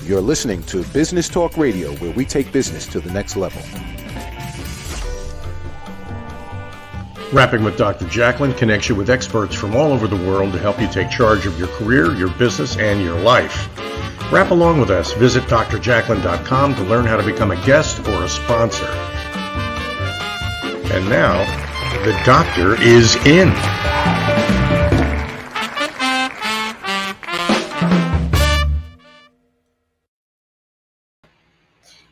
You're listening to Business Talk Radio, where we take business to the next level. Rapping with Dr. Jacalyn connects you with experts from all over the world to help you take charge of your career, your business, and your life. Rap along with us. Visit drjacalyn.com to learn how to become a guest or a sponsor. And now, the doctor is in.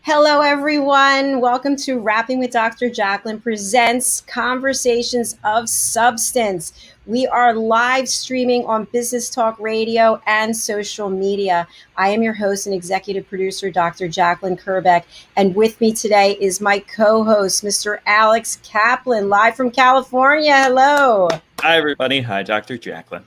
Hello, everyone. Welcome to Rapping with Dr. Jacalyn presents Conversations of Substance. We are live streaming on Business Talk Radio and social media. I am your host and executive producer, Dr. Jacalyn Kerbeck, and with me today is my co-host, Mr. Alex Kaplan, live from California. Hello. Hi, everybody. Hi, Dr. Jacalyn.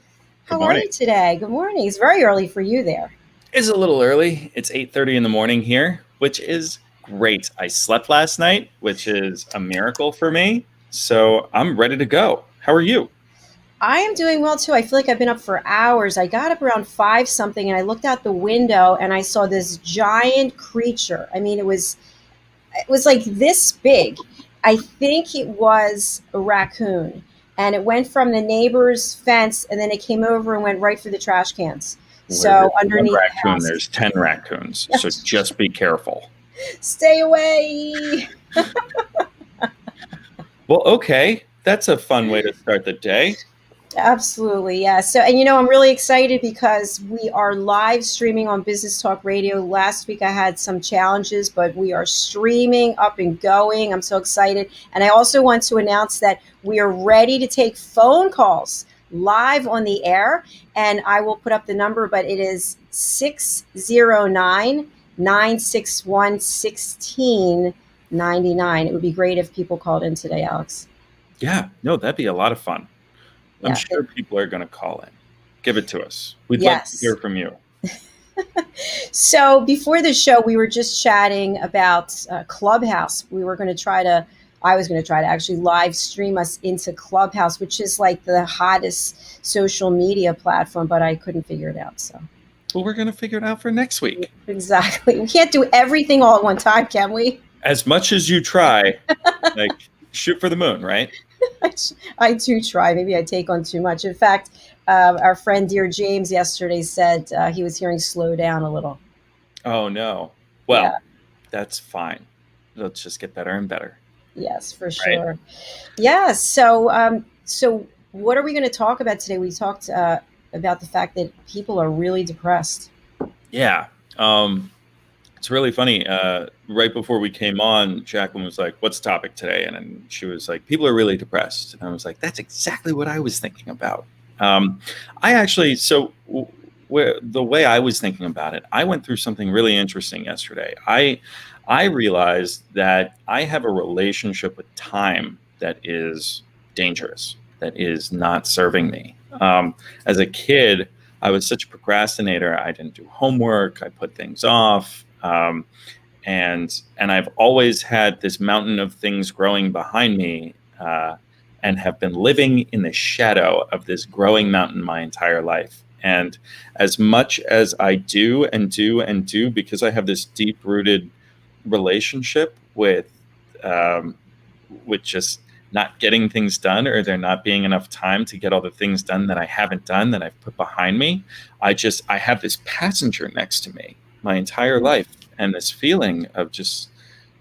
How are you today? Good morning. It's very early for you there. It's a little early. It's 8:30 in the morning here, which is great. I slept last night, which is a miracle for me. So I'm ready to go. How are you? I am doing well, too. I feel like I've been up for hours. I got up around 5 something and I looked out the window and I saw this giant creature. I mean, it was like this big. I think it was a raccoon, and it went from the neighbor's fence and then it came over and went right for the trash cans. So underneath one raccoon, the house, there's 10 raccoons. So just be careful. Stay away. Well, okay. That's a fun way to start the day. Absolutely. Yeah. So, and I'm really excited because we are live streaming on Business Talk Radio. Last week I had some challenges, but we are streaming up and going. I'm so excited. And I also want to announce that we are ready to take phone calls live on the air. And I will put up the number, but it is 609-961-1699. It would be great if people called in today, Alex. Yeah. No, that'd be a lot of fun. Yeah. I'm sure people are going to call in. Give it to us. We'd love to hear from you. So before the show, we were just chatting about Clubhouse. I was going to try to actually live stream us into Clubhouse, which is like the hottest social media platform, but I couldn't figure it out. So, well, we're going to figure it out for next week. Exactly. We can't do everything all at one time, can we? As much as you try, like shoot for the moon, right? I do try. Maybe I take on too much. In fact, our friend Dear James yesterday said he was hearing slow down a little. Oh, no. Well, That's fine. Let's just get better and better. Yes, for sure. Right? Yeah. So what are we going to talk about today? We talked about the fact that people are really depressed. Yeah. It's really funny. Right before we came on, Jacalyn was like, what's the topic today? And then she was like, people are really depressed. And I was like, that's exactly what I was thinking about. The way I was thinking about it, I went through something really interesting yesterday. I realized that I have a relationship with time that is dangerous, that is not serving me. As a kid, I was such a procrastinator. I didn't do homework. I put things off. And I've always had this mountain of things growing behind me, and have been living in the shadow of this growing mountain my entire life. And as much as I do, because I have this deep rooted relationship with just not getting things done, or there not being enough time to get all the things done that I haven't done, that I've put behind me, I have this passenger next to me my entire life, and this feeling of just,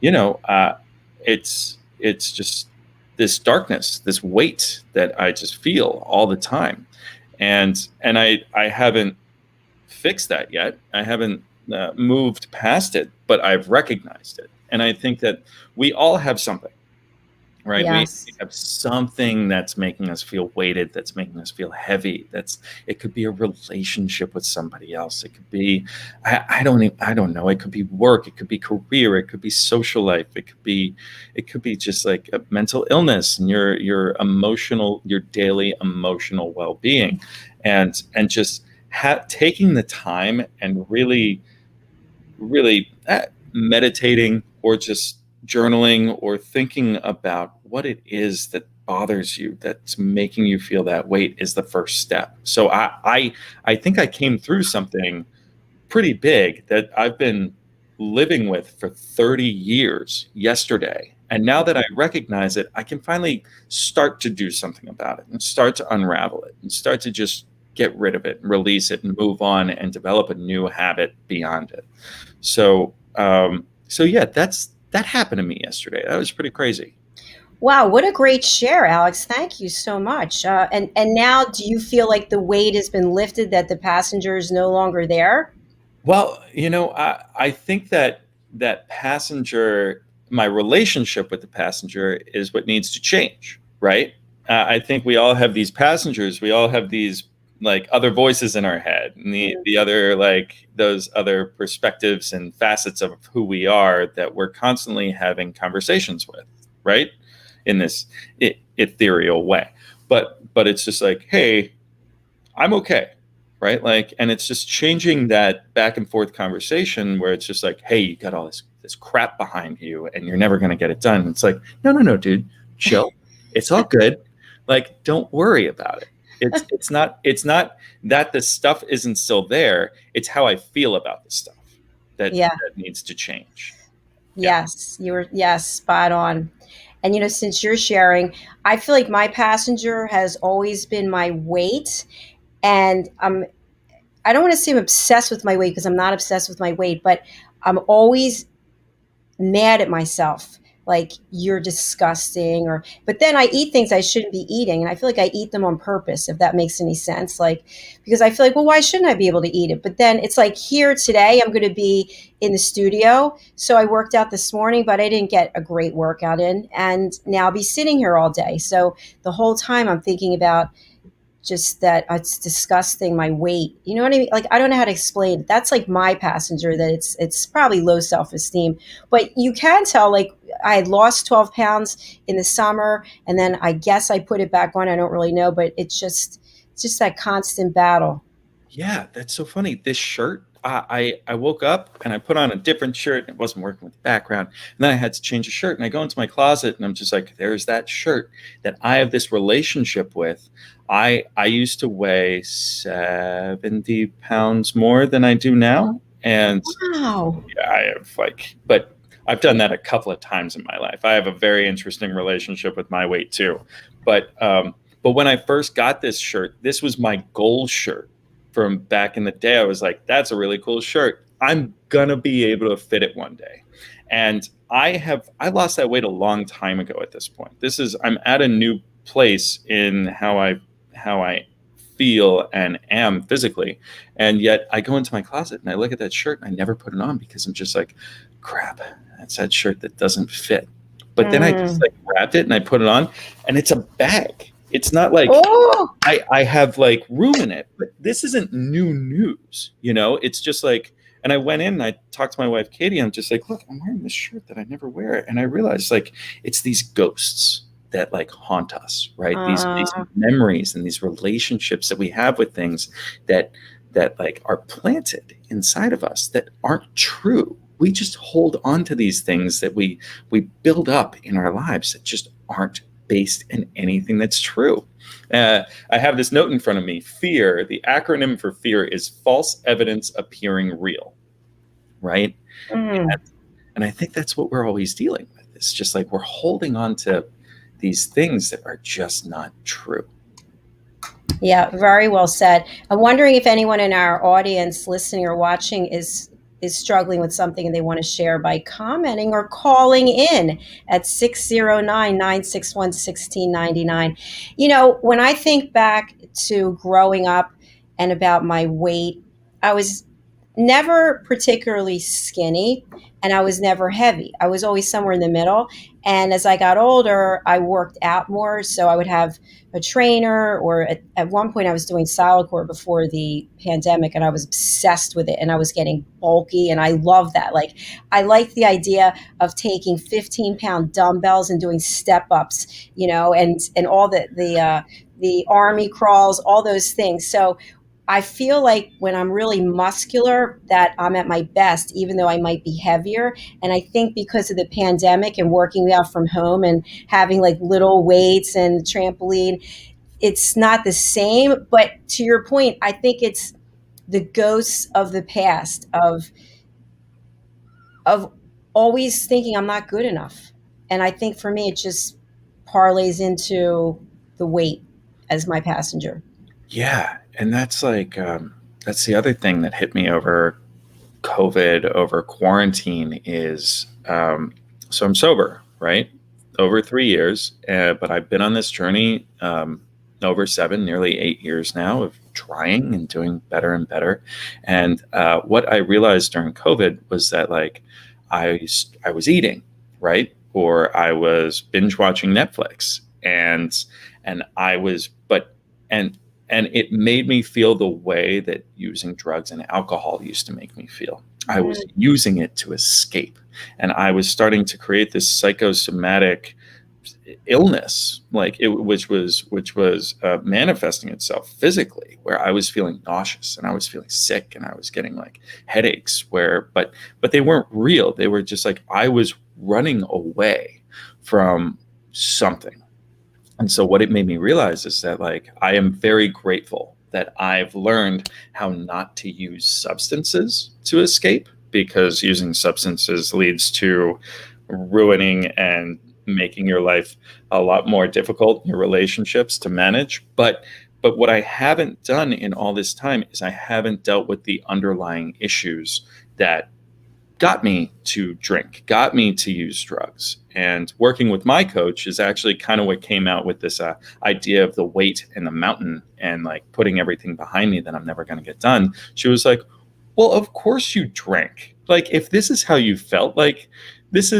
it's just this darkness, this weight that I just feel all the time, and I haven't fixed that yet. I haven't moved past it, but I've recognized it, and I think that we all have something. Right. Yes. We have something that's making us feel weighted, that's making us feel heavy. It could be a relationship with somebody else. It could be, I don't know. It could be work. It could be career. It could be social life. It could be just like a mental illness and your daily emotional well-being, and just taking the time and really meditating, or just journaling, or thinking about what it is that bothers you, that's making you feel that weight, is the first step. So I think I came through something pretty big that I've been living with for 30 years yesterday. And now that I recognize it, I can finally start to do something about it and start to unravel it and start to just get rid of it and release it and move on and develop a new habit beyond it. So, so yeah, that happened to me yesterday. That was pretty crazy. Wow, what a great share, Alex. Thank you so much. And now, do you feel like the weight has been lifted, that the passenger is no longer there? Well, I think that passenger, my relationship with the passenger is what needs to change, right? I think we all have these passengers. We all have these like other voices in our head, and the other like those other perspectives and facets of who we are that we're constantly having conversations with, right? In this ethereal way, but it's just like, hey, I'm okay, right? Like, and it's just changing that back and forth conversation where it's just like, hey, you got all this crap behind you and you're never going to get it done. It's like, no, dude, chill. It's all good. Like, don't worry about it. It's not that the stuff isn't still there. It's how I feel about the stuff that needs to change. Yes, spot on. And since you're sharing, I feel like my passenger has always been my weight. And I don't want to say I'm obsessed with my weight, because I'm not obsessed with my weight, but I'm always mad at myself. Like, you're disgusting, but then I eat things I shouldn't be eating. And I feel like I eat them on purpose, if that makes any sense. Like, because I feel like, well, why shouldn't I be able to eat it? But then it's like, here today, I'm going to be in the studio. So I worked out this morning, but I didn't get a great workout in. And now I'll be sitting here all day. So the whole time I'm thinking about just that it's disgusting, my weight. You know what I mean? Like, I don't know how to explain it. That's like my passenger, that it's probably low self-esteem. But you can tell, like, I had lost 12 pounds in the summer, and then I guess I put it back on. I don't really know, but it's just that constant battle. Yeah, that's so funny. This shirt, I woke up and I put on a different shirt. It wasn't working with the background. And then I had to change a shirt. And I go into my closet and I'm just like, there's that shirt that I have this relationship with. I used to weigh 70 pounds more than I do now. And wow. Yeah, I have but I've done that a couple of times in my life. I have a very interesting relationship with my weight too. But when I first got this shirt, this was my goal shirt. From back in the day, I was like, that's a really cool shirt. I'm gonna be able to fit it one day. And I lost that weight a long time ago at this point. I'm at a new place in how I feel and am physically. And yet I go into my closet and I look at that shirt and I never put it on, because I'm just like, crap, that's that shirt that doesn't fit. But then I just like grabbed it and I put it on, and it's a bag. It's not like I have like room in it, but this isn't new news, It's just like, and I went in and I talked to my wife, Katie. I'm just like, look, I'm wearing this shirt that I never wear. And I realized, like, it's these ghosts that like haunt us, right? These memories and these relationships that we have with things that like are planted inside of us that aren't true. We just hold on to these things that we build up in our lives that just aren't based in anything that's true. I have this note in front of me. Fear, the acronym for fear is false evidence appearing real, right? And I think that's what we're always dealing with. It's just like we're holding on to these things that are just not true. Yeah, very well said. I'm wondering if anyone in our audience listening or watching is struggling with something and they want to share by commenting or calling in at 609-961-1699. When I think back to growing up and about my weight, I was never particularly skinny and I was never heavy. I was always somewhere in the middle. And as I got older, I worked out more. So I would have a trainer, or at one point I was doing Solidcore before the pandemic, and I was obsessed with it, and I was getting bulky, and I love that. Like, I like the idea of taking 15-pound dumbbells and doing step ups, and all the army crawls, all those things. So I feel like when I'm really muscular, that I'm at my best, even though I might be heavier. And I think because of the pandemic and working out from home and having like little weights and trampoline, it's not the same. But to your point, I think it's the ghosts of the past, of always thinking I'm not good enough. And I think for me, it just parlays into the weight as my passenger. Yeah, and that's like that's the other thing that hit me over COVID, over quarantine is so I'm sober, right? Over 3 years, but I've been on this journey over 7, nearly 8 years now of trying and doing better and better. And what I realized during COVID was that like I was eating, right, or I was binge watching Netflix, and I was, but and and it made me feel the way that using drugs and alcohol used to make me feel. I was using it to escape, and I was starting to create this psychosomatic illness, like it, which was manifesting itself physically, where I was feeling nauseous and I was feeling sick and I was getting like headaches. But they weren't real. They were just like I was running away from something. And so what it made me realize is that like I am very grateful that I've learned how not to use substances to escape, because using substances leads to ruining and making your life a lot more difficult, your relationships to manage. But what I haven't done in all this time is I haven't dealt with the underlying issues that got me to drink, got me to use drugs. And working with my coach is actually kind of what came out with this idea of the weight and the mountain and like putting everything behind me that I'm never going to get done. She was like, well, of course you drank. Like, if this is how you felt, like this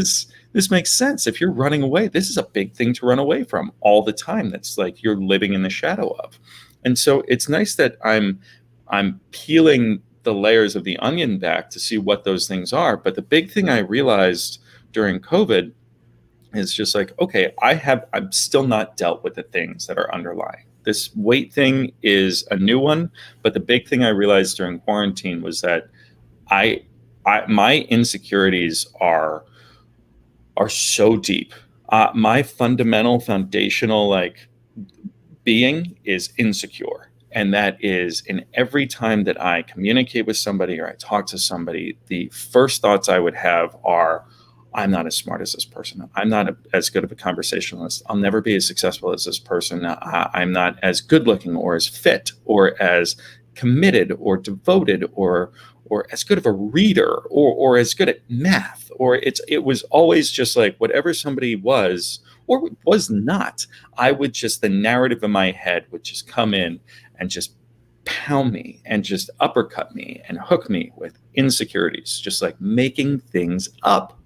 makes sense. If you're running away, this is a big thing to run away from all the time. That's like you're living in the shadow of. And so it's nice that I'm peeling the layers of the onion back to see what those things are. But the big thing I realized during COVID is just like, okay, I'm still not dealt with the things that are underlying. This weight thing is a new one, but the big thing I realized during quarantine was that my insecurities are so deep. My foundational like being is insecure. And that is in every time that I communicate with somebody or I talk to somebody, the first thoughts I would have are, I'm not as smart as this person. I'm not as good of a conversationalist. I'll never be as successful as this person. I'm not as good looking or as fit or as committed or devoted or as good of a reader or as good at math. Or it was always just like whatever somebody was or was not, the narrative in my head would just come in and just pound me and just uppercut me and hook me with insecurities, just like making things up.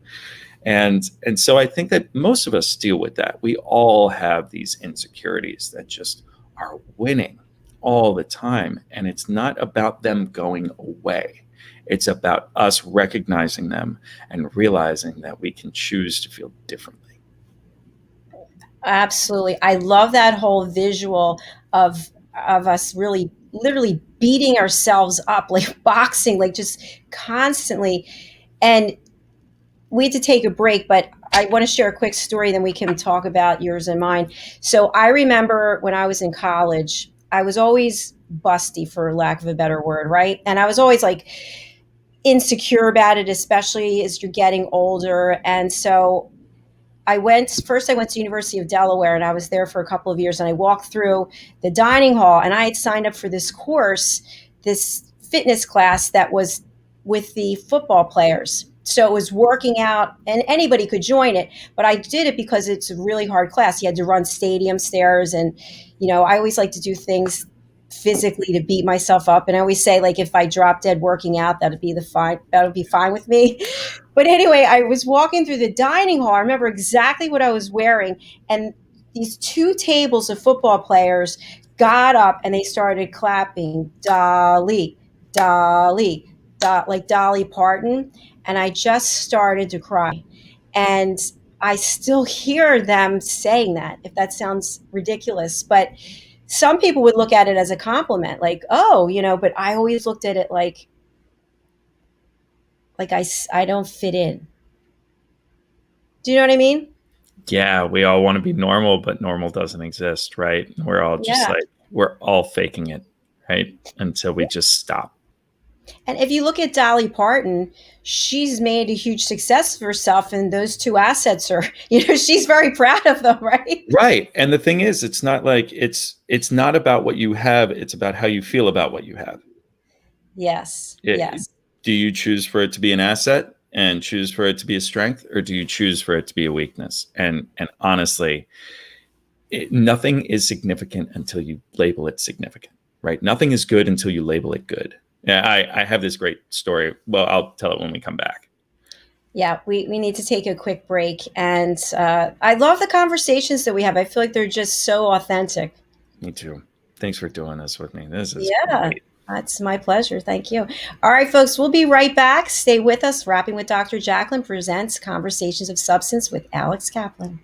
And so I think that most of us deal with that. We all have these insecurities that just are winning all the time. And it's not about them going away. It's about us recognizing them and realizing that we can choose to feel differently. Absolutely. I love that whole visual of us really literally beating ourselves up, like boxing, like just constantly. And we had to take a break, but I want to share a quick story, then we can talk about yours and mine. So I remember when I was in college, I was always busty, for lack of a better word, right? And I was always like insecure about it, especially as you're getting older. And so I went to University of Delaware, and I was there for a couple of years, and I walked through the dining hall, and I had signed up for this course, this fitness class that was with the football players. So it was working out, and anybody could join it, but I did it because it's a really hard class. You had to run stadium stairs, and I always like to do things physically to beat myself up. And I always say, like, if I drop dead working out, that would be fine with me. But anyway, I was walking through the dining hall. I remember exactly what I was wearing. And these two tables of football players got up and they started clapping, Dolly, Dolly, like Dolly Parton. And I just started to cry. And I still hear them saying that, if that sounds ridiculous. But some people would look at it as a compliment, like, oh, but I always looked at it like I don't fit in. Do you know what I mean? Yeah, we all want to be normal, but normal doesn't exist, right? We're all just like, we're all faking it, right? Until we just stop. And if you look at Dolly Parton, she's made a huge success of herself, and those two assets are, she's very proud of them, right? Right. And the thing is, it's not like it's not about what you have, it's about how you feel about what you have. Yes. Yes. Do you choose for it to be an asset and choose for it to be a strength, or do you choose for it to be a weakness? And honestly, nothing is significant until you label it significant, right? Nothing is good until you label it good. Yeah, I have this great story. Well, I'll tell it when we come back. Yeah, we need to take a quick break. And I love the conversations that we have. I feel like they're just so authentic. Me too. Thanks for doing this with me. This is great. That's my pleasure. Thank you. All right, folks, we'll be right back. Stay with us. Rapping with Dr. Jacalyn presents Conversations of Substance with Alex Kaplan.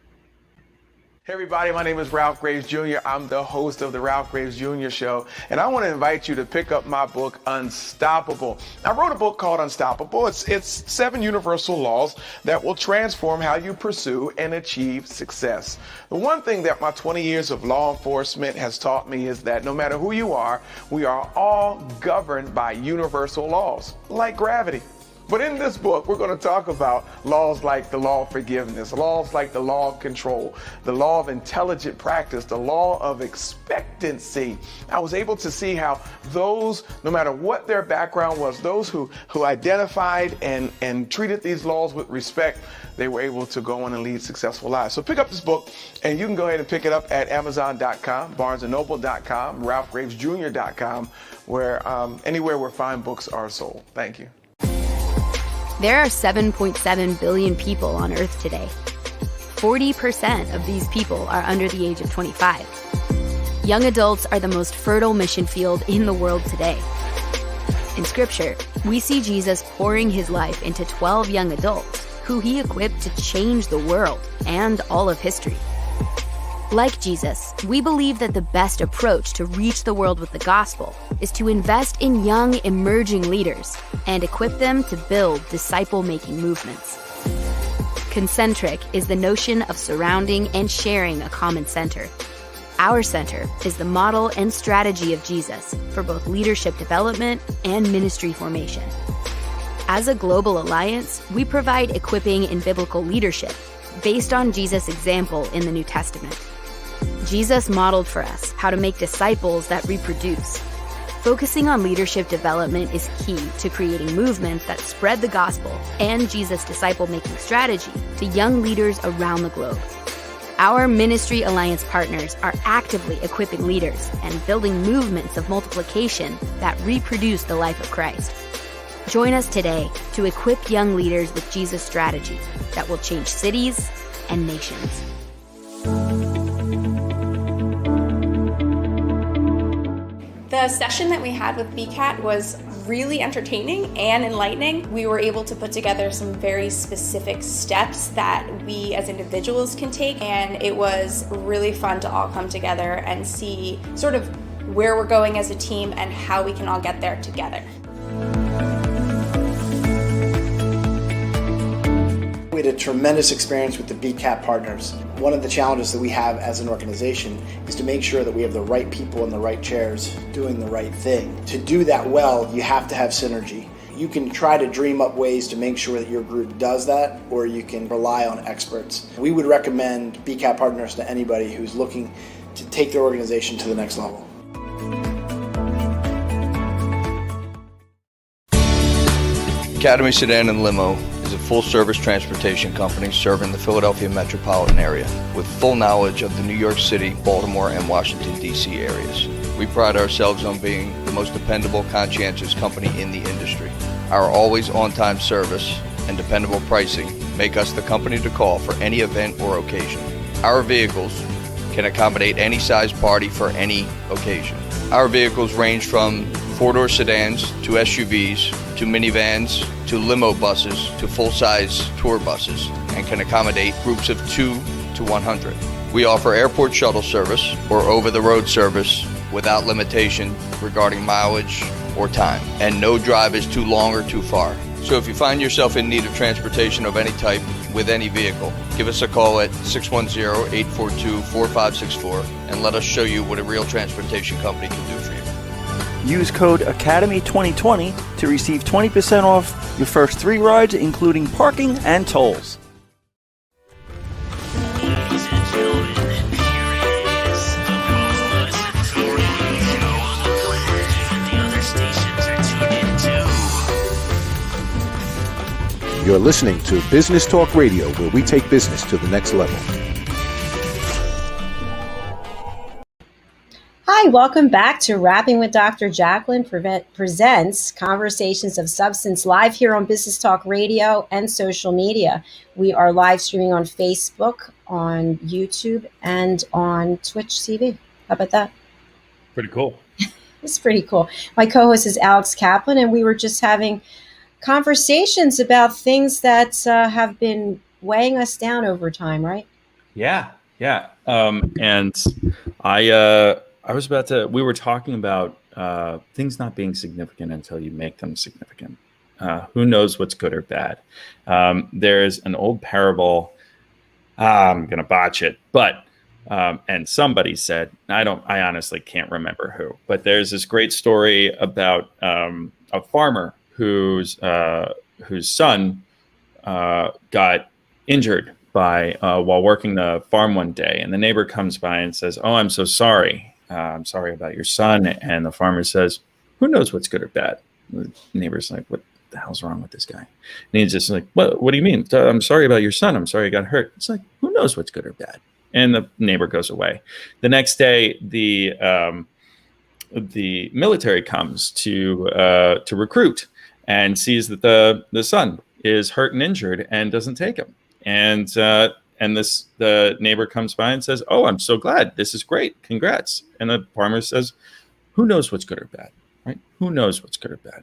Hey everybody, my name is Ralph Graves Jr. I'm the host of the Ralph Graves Jr. Show, and I want to invite you to pick up my book, Unstoppable. I wrote a book called Unstoppable. It's 7 universal laws that will transform how you pursue and achieve success. The one thing that my 20 years of law enforcement has taught me is that no matter who you are, we are all governed by universal laws, like gravity. But in this book, we're going to talk about laws like the law of forgiveness, laws like the law of control, the law of intelligent practice, the law of expectancy. I was able to see how those, no matter what their background was, those who identified and treated these laws with respect, they were able to go on and lead successful lives. So pick up this book, and you can go ahead and pick it up at Amazon.com, BarnesandNoble.com, RalphGravesJr.com, where anywhere where fine books are sold. Thank you. There are 7.7 billion people on Earth today. 40% of these people are under the age of 25. Young adults are the most fertile mission field in the world today. In Scripture, we see Jesus pouring his life into 12 young adults who he equipped to change the world and all of history. Like Jesus, we believe that the best approach to reach the world with the gospel is to invest in young, emerging leaders and equip them to build disciple-making movements. Concentric is the notion of surrounding and sharing a common center. Our center is the model and strategy of Jesus for both leadership development and ministry formation. As a global alliance, we provide equipping in biblical leadership based on Jesus' example in the New Testament. Jesus modeled for us how to make disciples that reproduce. Focusing on leadership development is key to creating movements that spread the gospel and Jesus' disciple-making strategy to young leaders around the globe. Our Ministry Alliance partners are actively equipping leaders and building movements of multiplication that reproduce the life of Christ. Join us today to equip young leaders with Jesus' strategy that will change cities and nations. The session that we had with BCAT was really entertaining and enlightening. We were able to put together some very specific steps that we as individuals can take, and it was really fun to all come together and see sort of where we're going as a team and how we can all get there together. We had a tremendous experience with the BCAT partners. One of the challenges that we have as an organization is to make sure that we have the right people in the right chairs doing the right thing. To do that well, you have to have synergy. You can try to dream up ways to make sure that your group does that, or you can rely on experts. We would recommend BCAT partners to anybody who's looking to take their organization to the next level. Academy Sedan and Limo is a full-service transportation company serving the Philadelphia metropolitan area with full knowledge of the New York City, Baltimore, and Washington, D.C. areas. We pride ourselves on being the most dependable, conscientious company in the industry. Our always on-time service and dependable pricing make us the company to call for any event or occasion. Our vehicles can accommodate any size party for any occasion. Our vehicles range from four-door sedans to SUVs to minivans to limo buses to full-size tour buses and can accommodate groups of 2 to 100. We offer airport shuttle service or over-the-road service without limitation regarding mileage or time, and no drive is too long or too far. So if you find yourself in need of transportation of any type with any vehicle, give us a call at 610-842-4564 and let us show you what a real transportation company can do for you. Use code ACADEMY2020 to receive 20% off your first 3 rides, including parking and tolls. You're listening to Business Talk Radio, where we take business to the next level. Hi, welcome back to Rapping with Dr. Jacalyn presents Conversations of Substance live here on Business Talk Radio and social media. We are live streaming on Facebook, on YouTube, and on Twitch TV. How about that? Pretty cool. It's pretty cool. My co-host is Alex Kaplan, and we were just having conversations about things that have been weighing us down over time, right? Yeah. And we were talking about things not being significant until you make them significant. Who knows what's good or bad? There's an old parable. I'm going to botch it, but and somebody said, I honestly can't remember who, but there's this great story about a farmer whose son got injured by while working the farm one day, and the neighbor comes by and says, "Oh, I'm so sorry. I'm sorry about your son." And the farmer says, "Who knows what's good or bad?" The neighbor's like, "What the hell's wrong with this guy?" And he's just like, "What do you mean? I'm sorry about your son. I'm sorry he got hurt." It's like, who knows what's good or bad? And the neighbor goes away. The next day, the military comes to recruit, and sees that the son is hurt and injured and doesn't take him. And the neighbor comes by and says, "Oh, I'm so glad. This is great. Congrats." And the farmer says, "Who knows what's good or bad, right? Who knows what's good or bad?"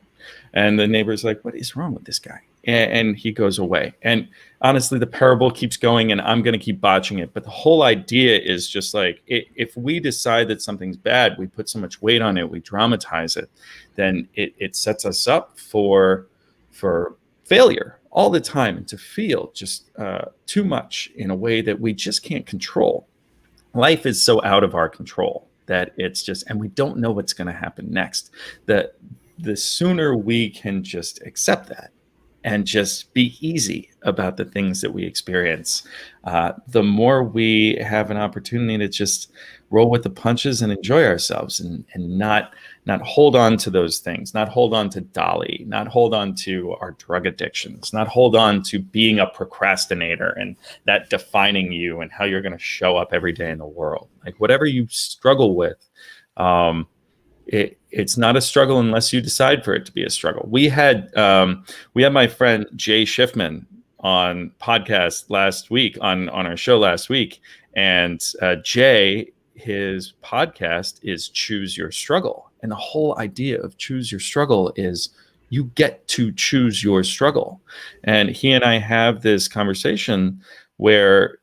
And the neighbor's like, "What is wrong with this guy?" And he goes away. And honestly, the parable keeps going, and I'm going to keep botching it. But the whole idea is just like, if we decide that something's bad, we put so much weight on it, we dramatize it, then it sets us up for failure all the time, and to feel just too much in a way that we just can't control. Life is so out of our control that it's just, and we don't know what's going to happen next. The sooner we can just accept that and just be easy about the things that we experience, the more we have an opportunity to just roll with the punches and enjoy ourselves, and not hold on to those things, not hold on to Dolly, not hold on to our drug addictions, not hold on to being a procrastinator and that defining you and how you're going to show up every day in the world. Like, whatever you struggle with, it's not a struggle unless you decide for it to be a struggle. We had my friend Jay Schiffman on podcast last week, on our show last week, and Jay, his podcast is Choose Your Struggle, and the whole idea of Choose Your Struggle is you get to choose your struggle. And he and I have this conversation where,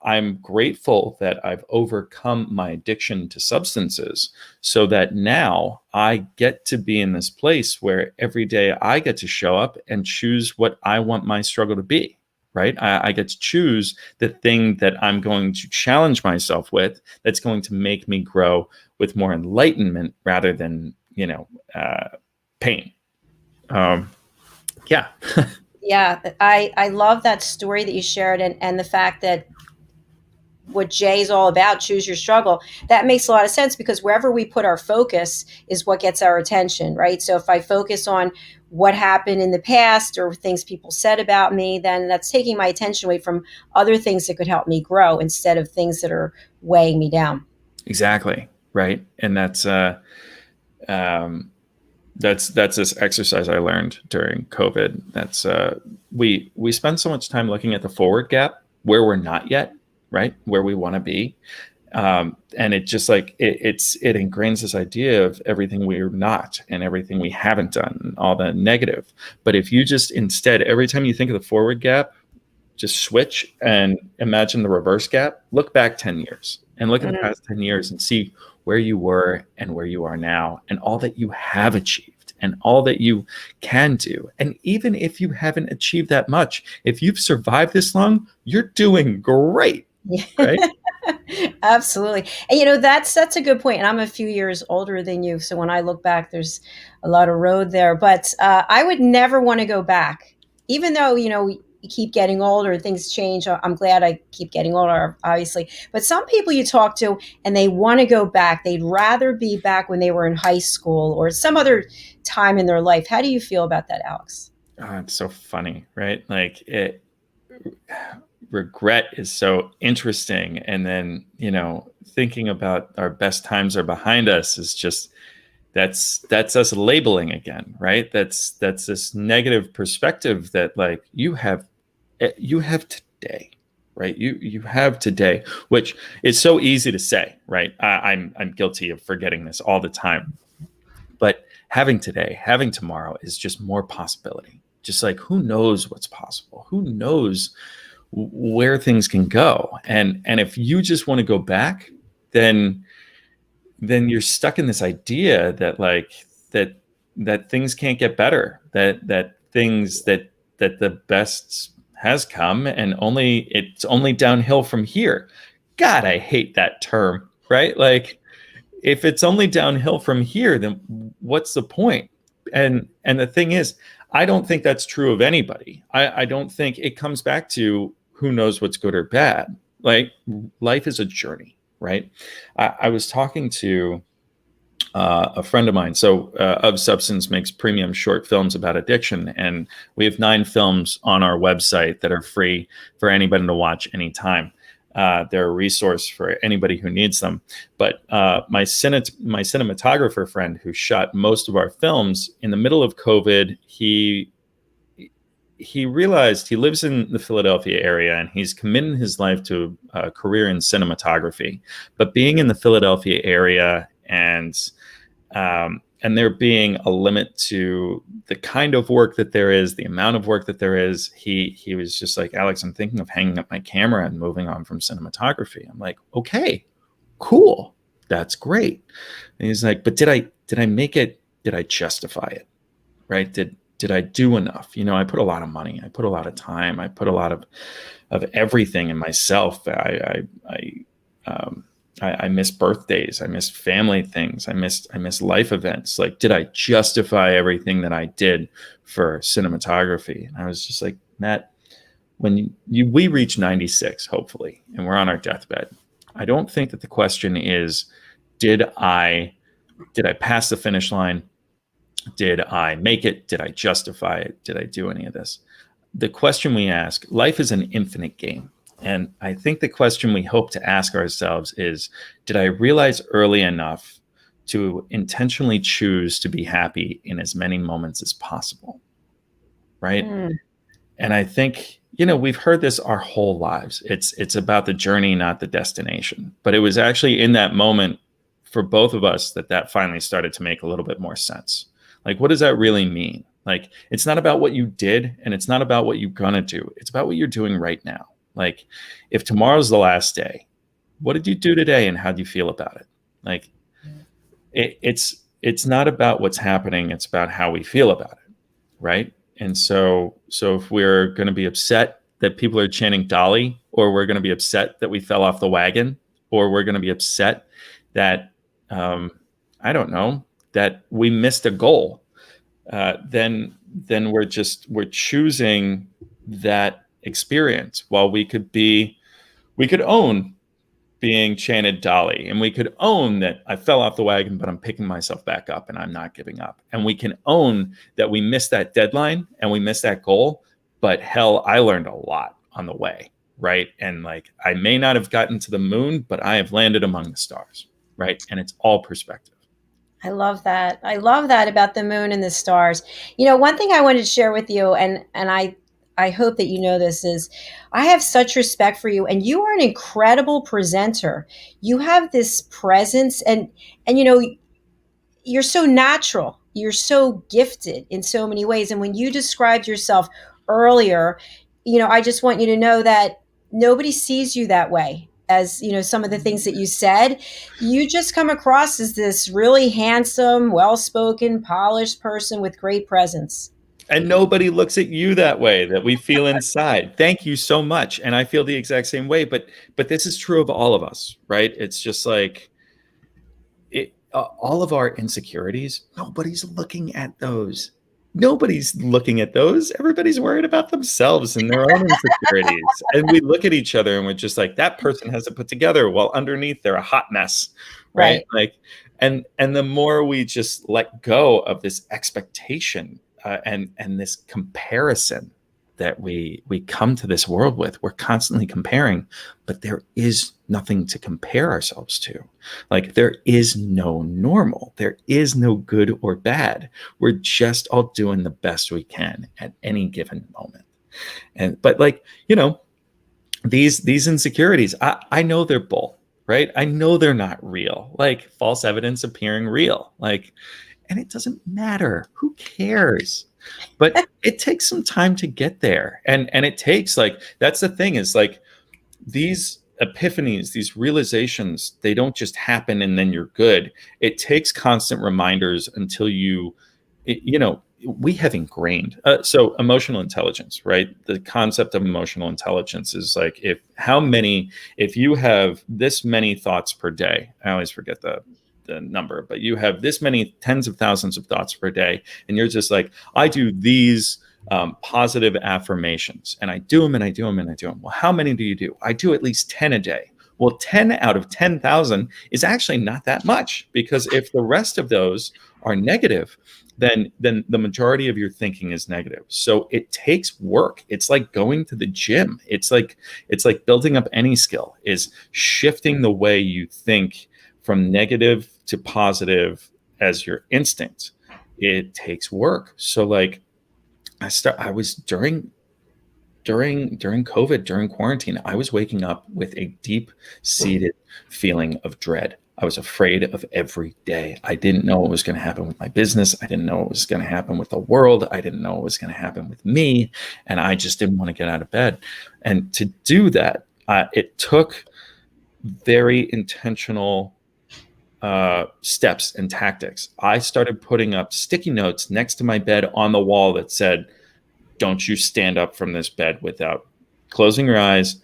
I'm grateful that I've overcome my addiction to substances, so that now I get to be in this place where every day I get to show up and choose what I want my struggle to be, right? I get to choose the thing that I'm going to challenge myself with, that's going to make me grow with more enlightenment rather than, pain. Yeah. Yeah, I love that story that you shared, and the fact that what Jay's all about, choose your struggle, that makes a lot of sense, because wherever we put our focus is what gets our attention, right? So if I focus on what happened in the past or things people said about me, then that's taking my attention away from other things that could help me grow, instead of things that are weighing me down. Exactly. Right. And that's this exercise I learned during COVID. That's we spend so much time looking at the forward gap where we're not yet, right? Where we want to be. And it just like, it ingrains this idea of everything we're not and everything we haven't done, and all the negative. But if you just instead, every time you think of the forward gap, just switch and imagine the reverse gap, look back 10 years and look at the past 10 years and see where you were and where you are now, and all that you have achieved and all that you can do. And even if you haven't achieved that much, if you've survived this long, you're doing great. Right? Absolutely. And that's a good point. And I'm a few years older than you. So when I look back, there's a lot of road there. But I would never want to go back, even though, we keep getting older, things change. I'm glad I keep getting older, obviously. But some people you talk to and they want to go back. They'd rather be back when they were in high school or some other time in their life. How do you feel about that, Alex? Oh, it's so funny, right? Like regret is so interesting. And then, thinking about our best times are behind us is just, that's us labeling again, right? That's this negative perspective that like you have today, right? You have today, which is so easy to say, right? I'm guilty of forgetting this all the time, but having today, having tomorrow is just more possibility. Just like who knows what's possible? Who knows where things can go? And if you just want to go back, then you're stuck in this idea that like that things can't get better, that things that the best has come and it's only downhill from here. God, I hate that term, right? Like if it's only downhill from here, then what's the point? And the thing is, I don't think that's true of anybody. I don't think it comes back to who knows what's good or bad. Like life is a journey, right? I was talking to a friend of mine. So Of Substance makes premium short films about addiction. And we have 9 films on our website that are free for anybody to watch anytime. They're a resource for anybody who needs them. But my cinematographer friend who shot most of our films, in the middle of COVID, he realized he lives in the Philadelphia area and he's committed his life to a career in cinematography. But being in the Philadelphia area and there being a limit to the kind of work that there is, the amount of work that there is, he was just like, Alex, I'm thinking of hanging up my camera and moving on from cinematography. I'm like, okay, cool. That's great. And he's like, but did I make it? Did I justify it? Right? Did I do enough? I put a lot of money. I put a lot of time. I put a lot of everything in myself. I miss birthdays. I miss family things. I miss life events. Like, did I justify everything that I did for cinematography? And I was just like, Matt, when we reach 96, hopefully, and we're on our deathbed, I don't think that the question is, did I pass the finish line? Did I make it? Did I justify it? Did I do any of this? The question we ask, life is an infinite game. And I think the question we hope to ask ourselves is, did I realize early enough to intentionally choose to be happy in as many moments as possible? Right. And I think, we've heard this our whole lives. It's about the journey, not the destination. But it was actually in that moment for both of us that finally started to make a little bit more sense. Like, what does that really mean? Like, it's not about what you did and it's not about what you're going to do. It's about what you're doing right now. Like, if tomorrow's the last day, what did you do today and how do you feel about it? Like, it's not about what's happening. It's about how we feel about it. Right. And so if we're going to be upset that people are chanting Dolly, or we're going to be upset that we fell off the wagon, or we're going to be upset that, I don't know, that we missed a goal, then we're choosing that experience. While we could own being chanted Dolly, and we could own that I fell off the wagon, but I'm picking myself back up and I'm not giving up. And we can own that we missed that deadline and we missed that goal, but hell, I learned a lot on the way. Right. And like, I may not have gotten to the moon, but I have landed among the stars. Right. And it's all perspective. I love that. I love that about the moon and the stars. One thing I wanted to share with you, and I hope that you know this, is I have such respect for you, and you are an incredible presenter. You have this presence, and you're so natural. You're so gifted in so many ways. And when you described yourself earlier, I just want you to know that nobody sees you that way. As some of the things that you said, you just come across as this really handsome, well-spoken, polished person with great presence. And nobody looks at you that way that we feel inside. Thank you so much. And I feel the exact same way. But this is true of all of us, right? It's just like all of our insecurities, nobody's looking at those. Nobody's looking at those. Everybody's worried about themselves and their own insecurities. And we look at each other and we're just like, that person has it put together. While underneath, they're a hot mess, right? Like, and the more we just let go of this expectation and this comparison that we come to this world with, we're constantly comparing, but there is nothing to compare ourselves to. Like, there is no normal, there is no good or bad. We're just all doing the best we can at any given moment. But like, these insecurities, I know they're bull, right? I know they're not real, like false evidence appearing real, like, and it doesn't matter. Who cares? But it takes some time to get there. And it takes, like, that's the thing, is like, these epiphanies, these realizations, they don't just happen and then you're good. It takes constant reminders until we have ingrained. So emotional intelligence, right? The concept of emotional intelligence is like, if you have this many thoughts per day, I always forget the number, but you have this many tens of thousands of thoughts per day, and you're just like, I do these positive affirmations, and I do them and I do them and I do them. Well, how many do you do? I do at least 10 a day. Well, 10 out of 10,000 is actually not that much, because if the rest of those are negative, then the majority of your thinking is negative. So it takes work. It's like going to the gym. It's like building up any skill, is shifting the way you think from negative to positive as your instinct. It takes work. So like, I was during COVID, during quarantine, I was waking up with a deep-seated feeling of dread. I was afraid of every day. I didn't know what was going to happen with my business. I didn't know what was going to happen with the world. I didn't know what was going to happen with me. And I just didn't want to get out of bed. And to do that, it took very intentional steps and tactics. I started putting up sticky notes next to my bed on the wall that said, don't you stand up from this bed without closing your eyes,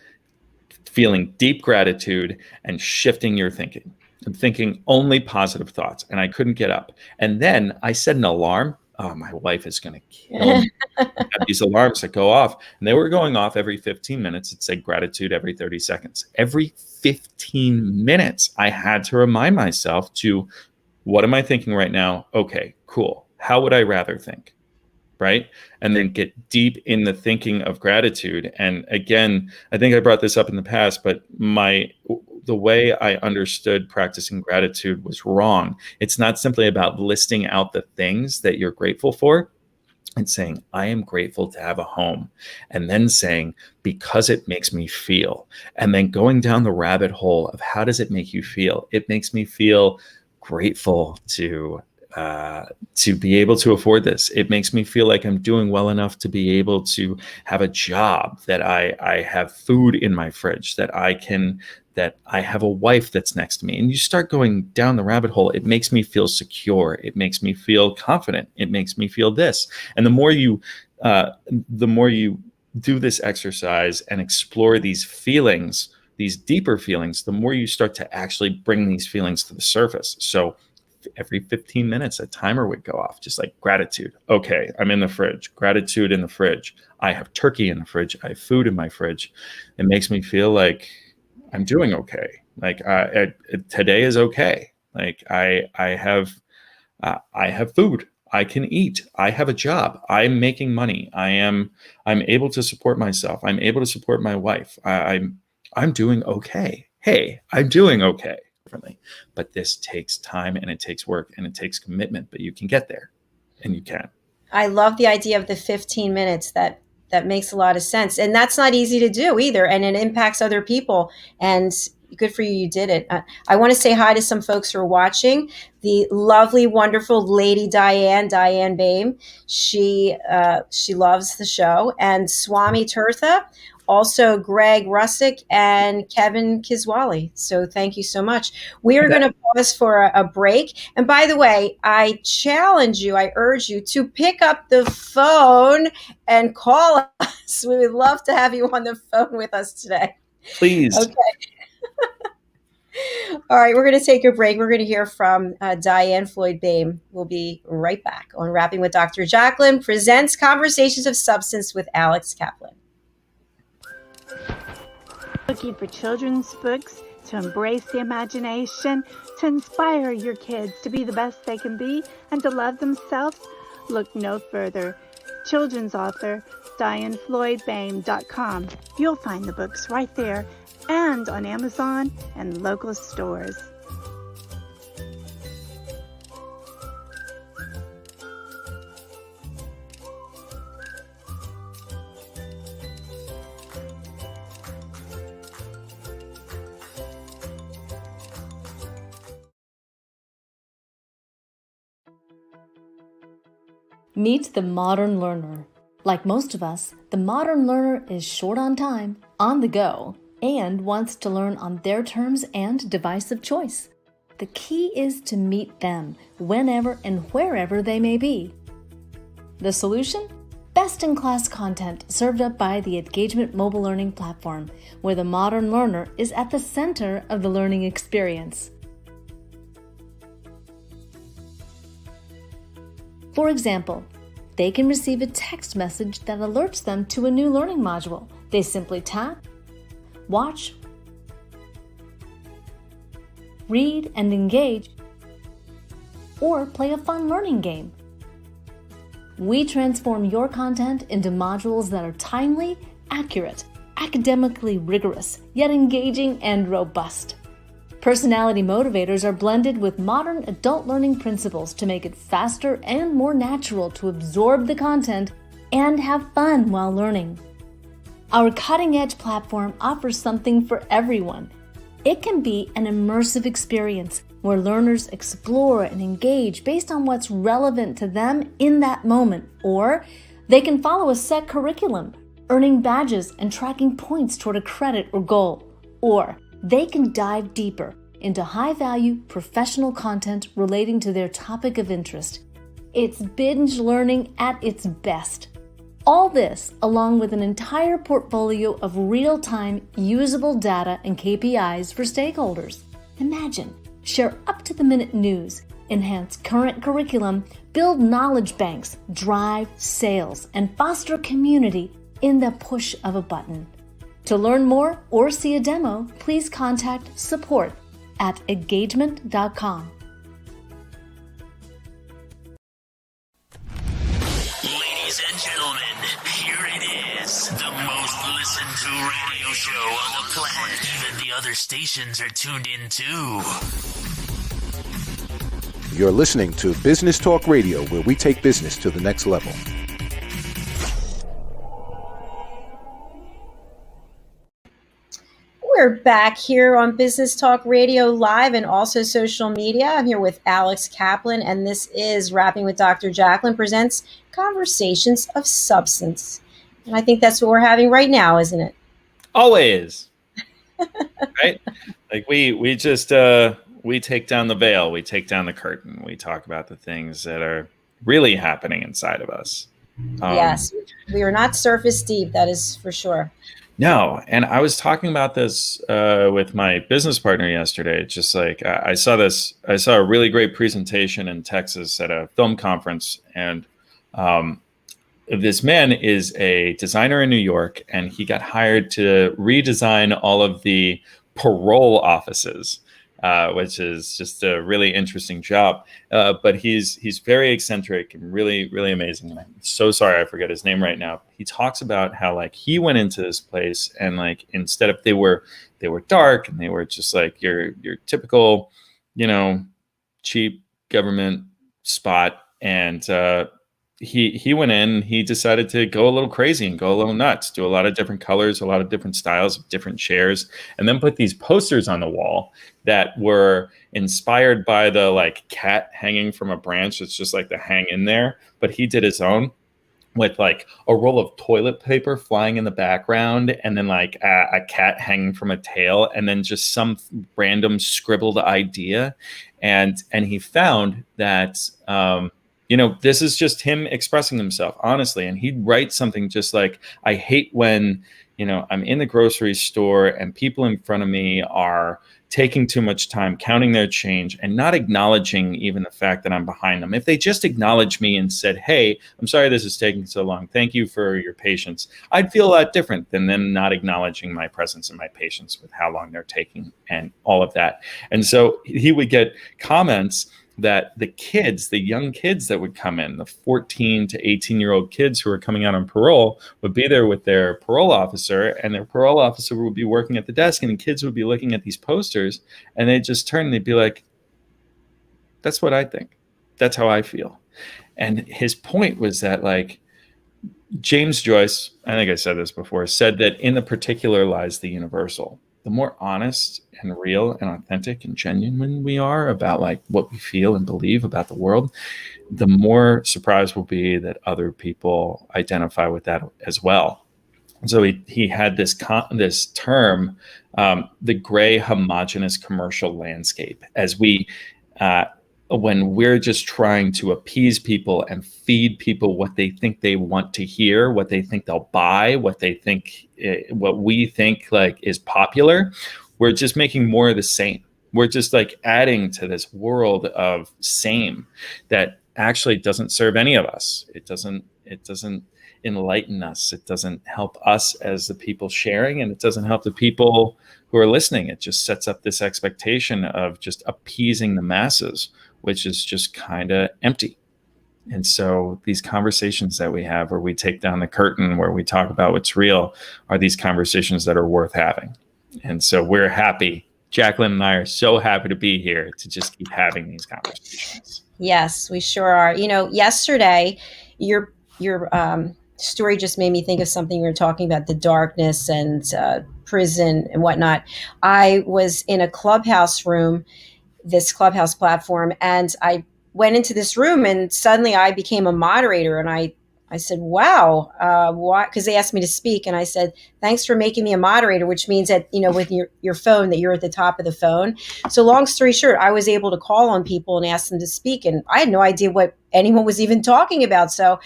feeling deep gratitude, and shifting your thinking. I'm thinking only positive thoughts. And I couldn't get up. And then I set an alarm. Oh, my wife is going to kill me. I have these alarms that go off, and they were going off every 15 minutes. It said gratitude every 30 seconds. Every 15 minutes, I had to remind myself to, what am I thinking right now? Okay, cool. How would I rather think? Right? And then get deep in the thinking of gratitude. And again, I think I brought this up in the past, but the way I understood practicing gratitude was wrong. It's not simply about listing out the things that you're grateful for and saying, I am grateful to have a home, and then saying, because it makes me feel, and then going down the rabbit hole of how does it make you feel? It makes me feel grateful to be able to afford this. It makes me feel like I'm doing well enough to be able to have a job, that I have food in my fridge, that I have a wife that's next to me. And you start going down the rabbit hole. It makes me feel secure. It makes me feel confident. It makes me feel this. And the more you do this exercise and explore these feelings, these deeper feelings, the more you start to actually bring these feelings to the surface. So every 15 minutes, a timer would go off, just like gratitude. Okay, I'm in the fridge. Gratitude in the fridge. I have turkey in the fridge. I have food in my fridge. It makes me feel like I'm doing okay. Like today is okay. Like I have food. I can eat. I have a job. I'm making money. I'm able to support myself. I'm able to support my wife. I'm doing okay. Hey, I'm doing okay. But this takes time, and it takes work, and it takes commitment, but you can get there, and you can. I love the idea of the 15 minutes. That makes a lot of sense. And that's not easy to do either. And it impacts other people. And good for you. You did it. I want to say hi to some folks who are watching. The lovely, wonderful lady Diane Baim. She loves the show. And Swami Tirtha, also Greg Russick and Kevin Kiswali. So thank you so much. We are going to pause for a break. And by the way, I challenge you, I urge you to pick up the phone and call us. We would love to have you on the phone with us today. Please. Okay. All right, we're going to take a break. We're going to hear from Diane Floyd Baim. We'll be right back on Rapping with Dr. Jacalyn presents Conversations of Substance with Alex Kaplan. Looking for children's books to embrace the imagination, to inspire your kids to be the best they can be and to love themselves? Look no further. Children's author DianeFloydBaim.com. You'll find the books right there and on Amazon and local stores. Meet the modern learner. Like most of us, the modern learner is short on time, on the go, and wants to learn on their terms and device of choice. The key is to meet them whenever and wherever they may be. The solution? Best-in-class content served up by the Engagement mobile learning platform, where the modern learner is at the center of the learning experience. For example, they can receive a text message that alerts them to a new learning module. They simply tap, watch, read and engage, or play a fun learning game. We transform your content into modules that are timely, accurate, academically rigorous, yet engaging and robust. Personality motivators are blended with modern adult learning principles to make it faster and more natural to absorb the content and have fun while learning. Our cutting-edge platform offers something for everyone. It can be an immersive experience where learners explore and engage based on what's relevant to them in that moment, or they can follow a set curriculum, earning badges and tracking points toward a credit or goal, or they can dive deeper into high-value professional content relating to their topic of interest. It's binge learning at its best. All this, along with an entire portfolio of real-time usable data and KPIs for stakeholders. Imagine, share up-to-the-minute news, enhance current curriculum, build knowledge banks, drive sales, and foster community in the push of a button. To learn more or see a demo, please contact support@engagement.com. Ladies and gentlemen, here it is, the most listened to radio show on the planet. Even the other stations are tuned in too. You're listening to Business Talk Radio, where we take business to the next level. We're back here on Business Talk Radio Live and also social media. I'm here with Alex Kaplan, and this is Rapping with Dr. Jacalyn presents Conversations of Substance. And I think that's what we're having right now, isn't it? Always. Right? Like we just we take down the veil, we take down the curtain, we talk about the things that are really happening inside of us. Yes, we are not surface deep, that is for sure. No, and I was talking about this with my business partner yesterday. It's just like I saw a really great presentation in Texas at a film conference, and this man is a designer in New York, and he got hired to redesign all of the parole offices, which is just a really interesting job. But he's very eccentric and really, really amazing. And I'm so sorry I forget his name right now. He talks about how like he went into this place and like instead of they were dark and they were just like your typical, cheap government spot, and he went in, he decided to go a little crazy and go a little nuts, do a lot of different colors, a lot of different styles, different chairs, and then put these posters on the wall that were inspired by the like cat hanging from a branch. It's just like the hang in there, but he did his own with like a roll of toilet paper flying in the background, and then like a cat hanging from a tail, and then just some random scribbled idea. And he found that this is just him expressing himself honestly. And he'd write something just like, I hate when I'm in the grocery store and people in front of me are taking too much time counting their change and not acknowledging even the fact that I'm behind them. If they just acknowledged me and said, hey, I'm sorry this is taking so long, thank you for your patience, I'd feel a lot different than them not acknowledging my presence and my patience with how long they're taking and all of that. And so he would get comments that the young kids that would come in, the 14 to 18-year-old kids who are coming out on parole, would be there with their parole officer, and their parole officer would be working at the desk, and the kids would be looking at these posters, and they'd just turn and they'd be like, that's what I think. That's how I feel. And his point was that, like, James Joyce, I think I said this before, said that in the particular lies the universal. The more honest and real and authentic and genuine we are about like what we feel and believe about the world, the more surprised we'll be that other people identify with that as well. And so he had this term, the gray homogeneous commercial landscape, as when we're just trying to appease people and feed people what they think they want to hear, what they think they'll buy, what we think like is popular, we're just making more of the same. We're just like adding to this world of same that actually doesn't serve any of us. It doesn't enlighten us. It doesn't help us as the people sharing, and it doesn't help the people who are listening. It just sets up this expectation of just appeasing the masses, which is just kind of empty. And so these conversations that we have where we take down the curtain, where we talk about what's real, are these conversations that are worth having. And so we're happy. Jacalyn and I are so happy to be here to just keep having these conversations. Yes, we sure are. Yesterday, your story just made me think of something we were talking about, the darkness and prison and whatnot. I was in a clubhouse room, this clubhouse platform, and I went into this room and suddenly I became a moderator, and I said, wow, why? Because they asked me to speak, and I said, thanks for making me a moderator, which means that, with your phone, that you're at the top of the phone. So long story short, I was able to call on people and ask them to speak, and I had no idea what anyone was even talking about. So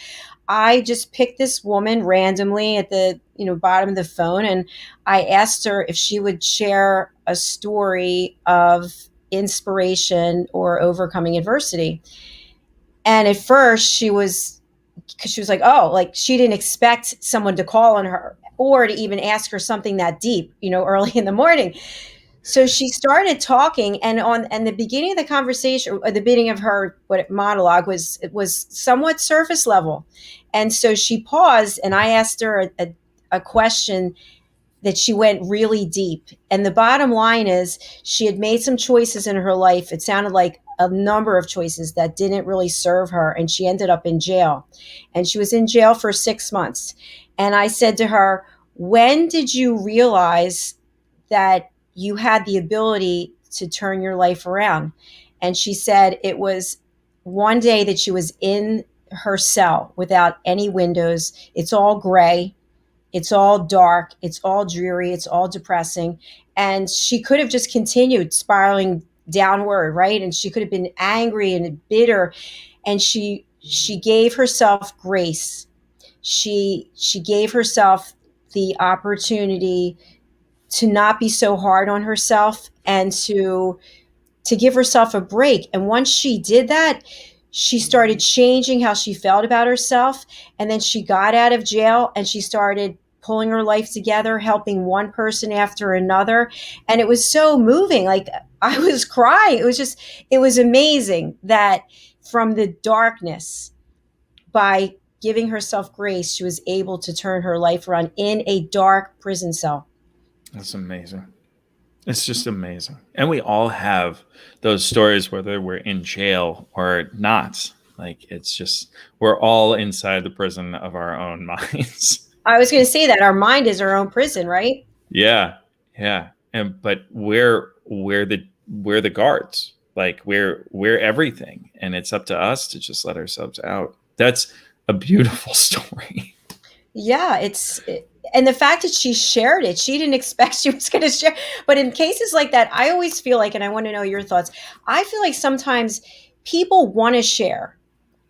I just picked this woman randomly at the bottom of the phone, and I asked her if she would share a story of inspiration or overcoming adversity. And at first she was like, oh, like she didn't expect someone to call on her or to even ask her something that deep, early in the morning. So she started talking, and the beginning of the conversation, or the beginning of her monologue was somewhat surface level. And so she paused, and I asked her a question that she went really deep. And the bottom line is, she had made some choices in her life. It sounded like a number of choices that didn't really serve her, and she ended up in jail. And she was in jail for 6 months. And I said to her, when did you realize that you had the ability to turn your life around? And she said it was one day that she was in her cell without any windows. It's all gray. It's all dark. It's all dreary. It's all depressing. And she could have just continued spiraling downward, right? And she could have been angry and bitter. And she gave herself grace. She gave herself the opportunity to not be so hard on herself and to give herself a break. And once she did that, she started changing how she felt about herself. And then she got out of jail and she started pulling her life together, helping one person after another. And it was so moving. Like, I was crying. It was amazing that from the darkness, by giving herself grace, she was able to turn her life around in a dark prison cell. That's amazing. It's just amazing. And we all have those stories, whether we're in jail or not. Like, it's just, we're all inside the prison of our own minds. I was going to say that our mind is our own prison, right? Yeah, yeah. But we're the guards. Like, we're everything, and it's up to us to just let ourselves out. That's a beautiful story. Yeah, and the fact that she shared it, she didn't expect she was going to share. But in cases like that, I always feel like, and I want to know your thoughts, I feel like sometimes people want to share,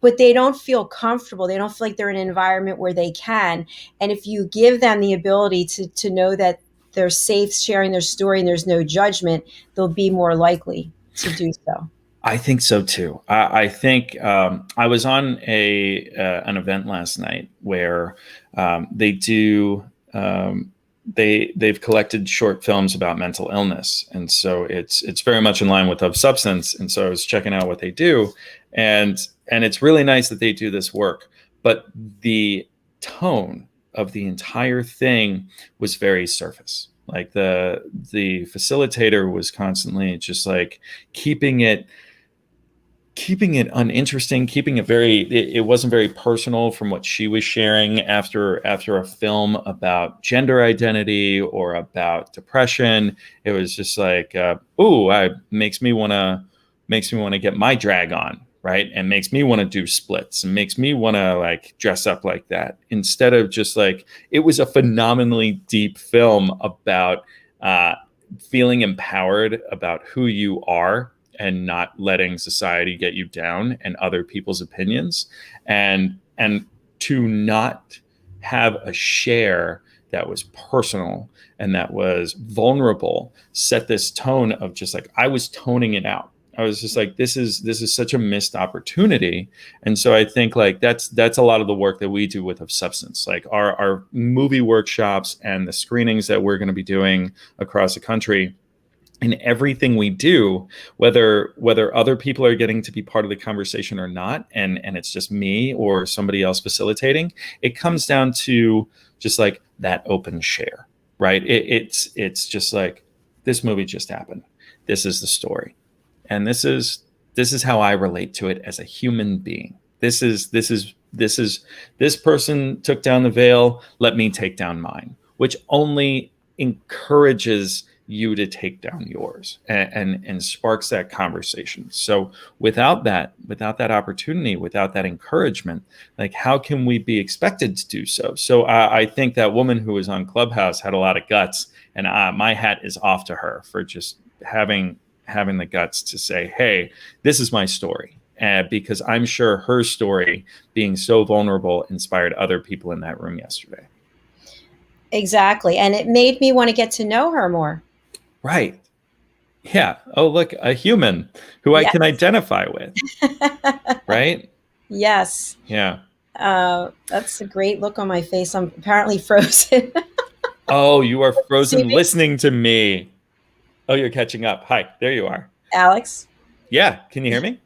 but they don't feel comfortable. They don't feel like they're in an environment where they can. And if you give them the ability to know that they're safe sharing their story and there's no judgment, they'll be more likely to do so. I think so too. I think I was on an event last night where they do they've collected short films about mental illness, and so it's very much in line with Of Substance. And so I was checking out what they do, and it's really nice that they do this work. But the tone of the entire thing was very surface. Like, the facilitator was constantly just like keeping it uninteresting, keeping it it wasn't very personal from what she was sharing after a film about gender identity or about depression. It was just like, makes me want to get my drag on, right? And makes me want to do splits and makes me want to like dress up like that, instead of just like, it was a phenomenally deep film about feeling empowered about who you are and not letting society get you down and other people's opinions, and to not have a share that was personal and that was vulnerable set this tone of just like, I was toning it out. I was just like, this is such a missed opportunity. And so I think like that's a lot of the work that we do with Of Substance, like our movie workshops and the screenings that we're going to be doing across the country. And everything we do, whether other people are getting to be part of the conversation or not, and it's just me or somebody else facilitating, it comes down to just like that open share, right? It's just like, this movie just happened. This is the story, and this is how I relate to it as a human being. This person took down the veil. Let me take down mine, which only encourages you to take down yours and sparks that conversation. So without that opportunity, without that encouragement, like, how can we be expected to do so? So I think that woman who was on Clubhouse had a lot of guts, and my hat is off to her for just having the guts to say, hey, this is my story. Because I'm sure her story, being so vulnerable, inspired other people in that room yesterday. Exactly. And it made me want to get to know her more. Right. Yeah. Oh, look, a human who I can identify with. Right? Yes. Yeah. That's a great look on my face. I'm apparently frozen. Oh, you are frozen listening to me. Oh, you're catching up. Hi, there you are. Alex? Yeah. Can you hear me?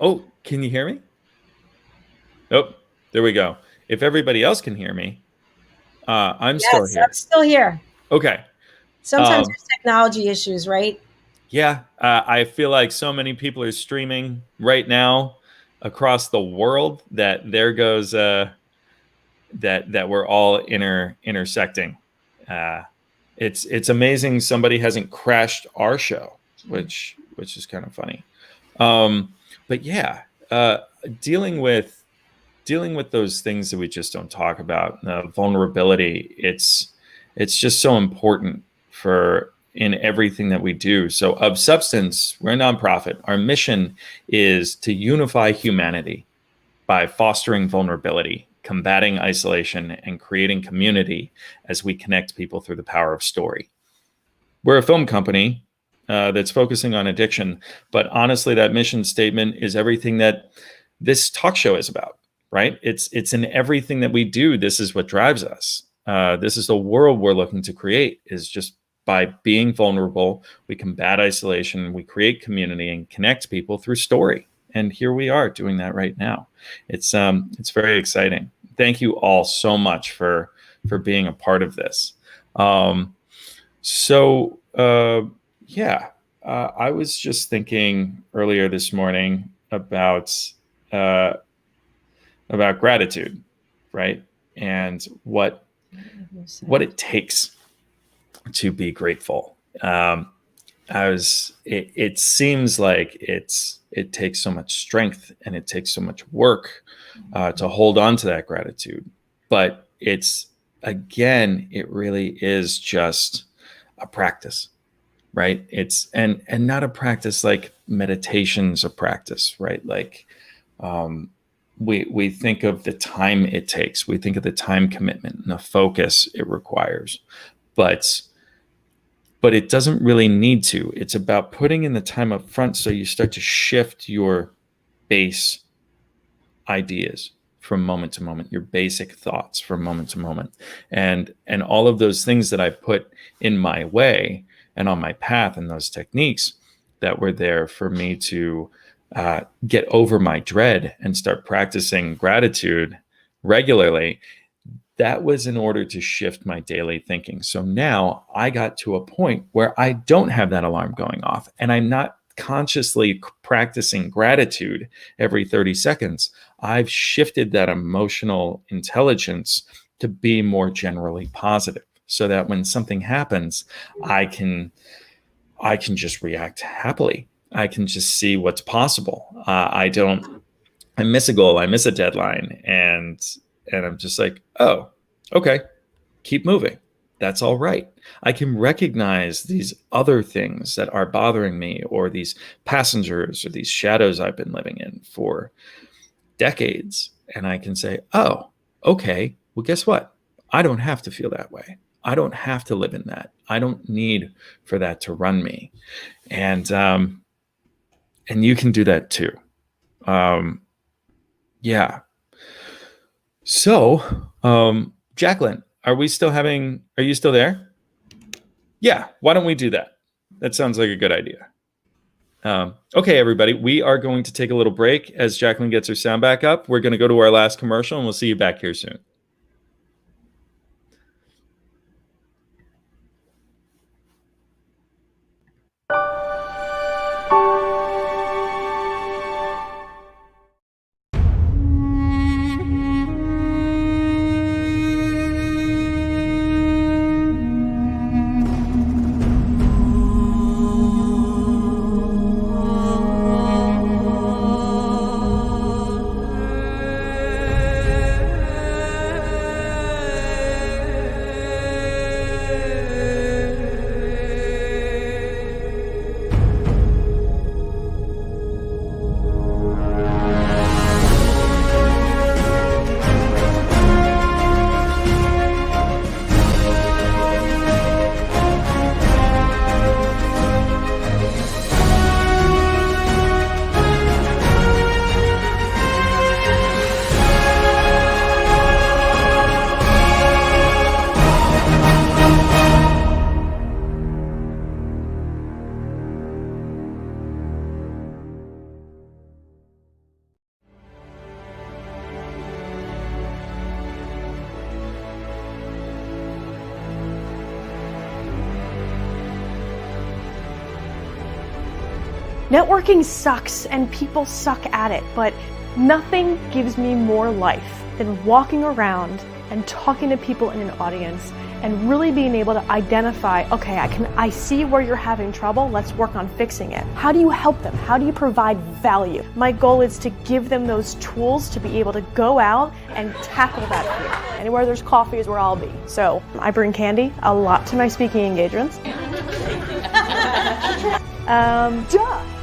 Oh, can you hear me? Oh, there we go. If everybody else can hear me, I'm still here. I'm still here. Okay. Sometimes there's technology issues, right? Yeah. I feel like so many people are streaming right now across the world that there goes that we're all intersecting. It's amazing somebody hasn't crashed our show, which is kind of funny. But yeah, dealing with those things that we just don't talk about, vulnerability, it's just so important in everything that we do. So Of Substance, we're a nonprofit. Our mission is to unify humanity by fostering vulnerability, combating isolation, and creating community as we connect people through the power of story. We're a film company that's focusing on addiction, but honestly, that mission statement is everything that this talk show is about. Right? It's in everything that we do. This is what drives us. This is the world we're looking to create, is just by being vulnerable, we combat isolation, we create community and connect people through story. And here we are doing that right now. It's very exciting. Thank you all so much for being a part of this. Yeah, I was just thinking earlier this morning about gratitude, right? And what it takes to be grateful. It seems like it takes so much strength and it takes so much work to hold on to that gratitude. But it really is just a practice, right? It's and not a practice like meditation's a practice, right? Like we think of the time it takes, we think of the time commitment and the focus it requires, but it doesn't really need to. It's about putting in the time up front so you start to shift your base ideas from moment to moment, your basic thoughts from moment to moment. And all of those things that I put in my way and on my path and those techniques that were there for me to get over my dread and start practicing gratitude regularly, that was in order to shift my daily thinking. So now I got to a point where I don't have that alarm going off and I'm not consciously practicing gratitude every 30 seconds. I've shifted that emotional intelligence to be more generally positive so that when something happens, I can just react happily. I can just see what's possible. I miss a goal, I miss a deadline, and I'm just like, oh, okay, keep moving. That's all right. I can recognize these other things that are bothering me, or these passengers or these shadows I've been living in for decades. And I can say, oh, okay, well, guess what? I don't have to feel that way. I don't have to live in that. I don't need for that to run me. And you can do that too. Yeah. So, Jacalyn, are you still there? Yeah. Why don't we do that? That sounds like a good idea. Okay, everybody, we are going to take a little break as Jacalyn gets her sound back up. We're going to go to our last commercial and we'll see you back here soon. Networking sucks and people suck at it, but nothing gives me more life than walking around and talking to people in an audience and really being able to identify, okay, I see where you're having trouble, let's work on fixing it. How do you help them? How do you provide value? My goal is to give them those tools to be able to go out and tackle that fear. Anywhere there's coffee is where I'll be. So I bring candy a lot to my speaking engagements.